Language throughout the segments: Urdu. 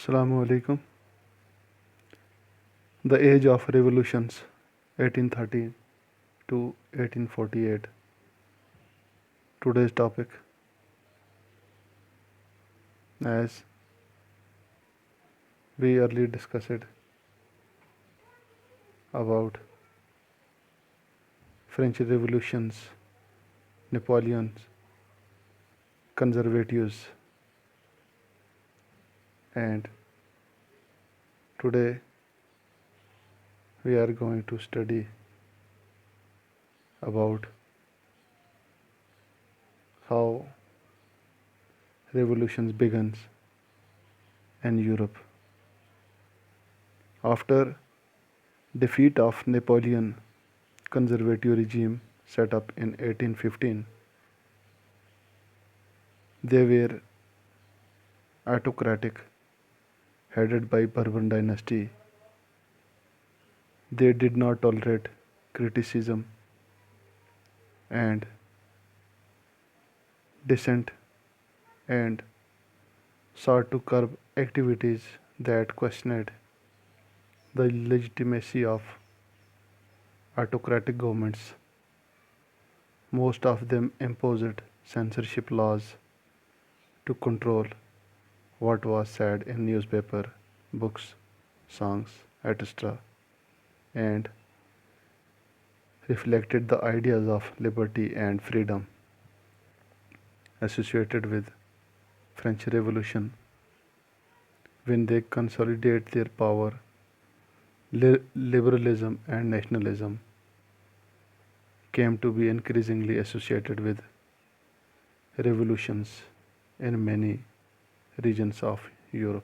Assalamu alaikum. The Age of Revolutions, 1813 to 1848. Today's topic, as we earlier discussed about French revolutions, Napoleon's, conservatives, and today we are going to study about how revolutions begins in Europe. After defeat of Napoleon, conservative regime set up in 1815, they were autocratic, headed by Bourbon dynasty. They did not tolerate criticism and dissent and sought to curb activities that questioned the legitimacy of autocratic governments. Most of them imposed censorship laws to control what was said in newspaper, books, songs, etc., and reflected the ideas of liberty and freedom associated with French Revolution. When they consolidate their power, liberalism and nationalism came to be increasingly associated with revolutions in many regions of Europe.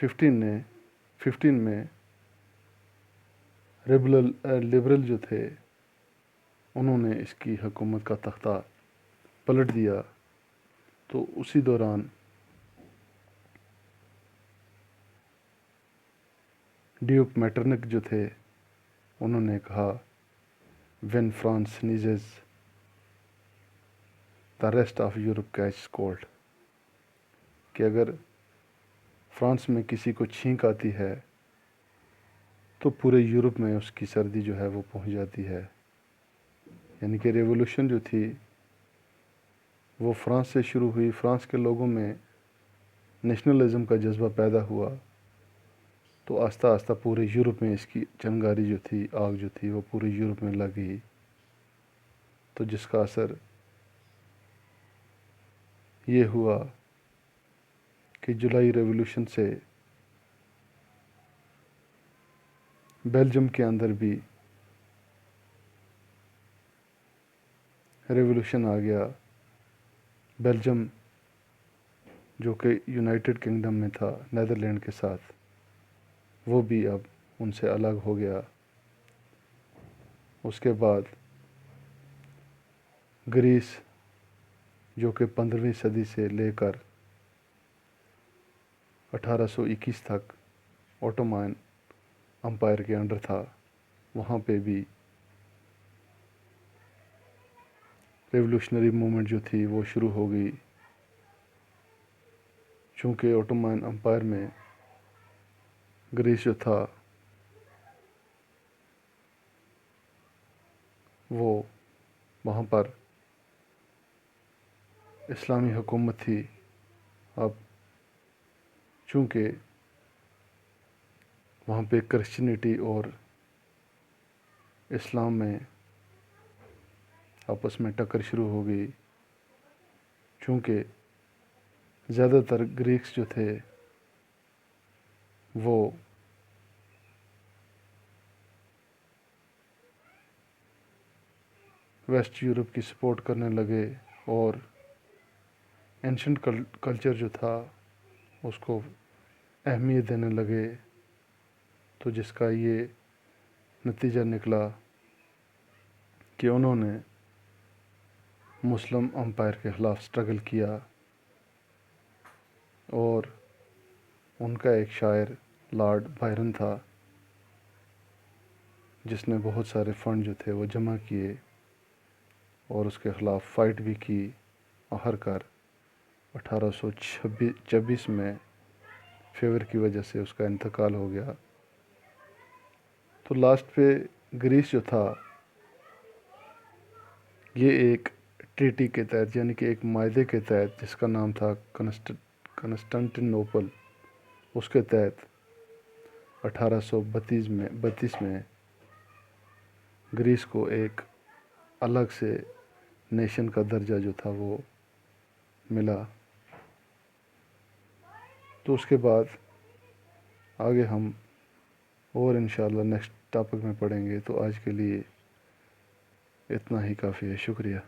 15 میں لبرل جو تھے انہوں نے اس کی حکومت کا تختہ پلٹ دیا، تو اسی دوران ڈیوک میٹرنک جو تھے انہوں نے کہا when France sneezes the rest of Europe catches cold، کہ اگر فرانس میں کسی کو چھینک آتی ہے تو پورے یورپ میں اس کی سردی جو ہے وہ پہنچ جاتی ہے۔ یعنی کہ ریولوشن جو تھی وہ فرانس سے شروع ہوئی، فرانس کے لوگوں میں نیشنلزم کا جذبہ پیدا ہوا، تو آہستہ آہستہ پورے یورپ میں اس کی چنگاری جو تھی، آگ جو تھی وہ پورے یورپ میں لگی، تو جس کا اثر یہ ہوا کہ جولائی ریولوشن سے بیلجیم کے اندر بھی ریولوشن آ گیا۔ بیلجیم جو کہ یونائٹڈ کنگڈم میں تھا نیدرلینڈ کے ساتھ، وہ بھی اب ان سے الگ ہو گیا۔ اس کے بعد گریس جو کہ 15ویں صدی سے لے کر 1821 تک اوٹومان امپائر کے انڈر تھا، وہاں پہ بھی ریولوشنری موومنٹ جو تھی وہ شروع ہو گئی، چونکہ اوٹومان امپائر میں گریس جو تھا وہ وہاں پر اسلامی حکومت تھی۔ اب چونکہ وہاں پہ کرسچینٹی اور اسلام میں آپس میں ٹکر شروع ہو گئی، چونکہ زیادہ تر گریکس جو تھے وہ ویسٹ یورپ کی سپورٹ کرنے لگے اور اینشنٹ کلچر جو تھا اس کو اہمیت دینے لگے، تو جس کا یہ نتیجہ نکلا کہ انہوں نے مسلم امپائر کے خلاف سٹرگل کیا، اور ان کا ایک شاعر لارڈ بائرن تھا جس نے بہت سارے فنڈ جو تھے وہ جمع کیے اور اس کے خلاف فائٹ بھی کی، آخر کار 1826 میں فیور کی وجہ سے اس کا انتقال ہو گیا۔ تو لاسٹ پہ گریس جو تھا یہ ایک ٹریٹی کے تحت، یعنی کہ ایک معاہدے کے تحت جس کا نام تھا کنسٹنٹنوپل، اس کے تحت 1832 میں گریس کو ایک الگ سے نیشن کا درجہ جو تھا وہ ملا۔ تو اس کے بعد آگے ہم اور انشاءاللہ نیکسٹ ٹاپک میں پڑھیں گے، تو آج کے لیے اتنا ہی کافی ہے، شکریہ۔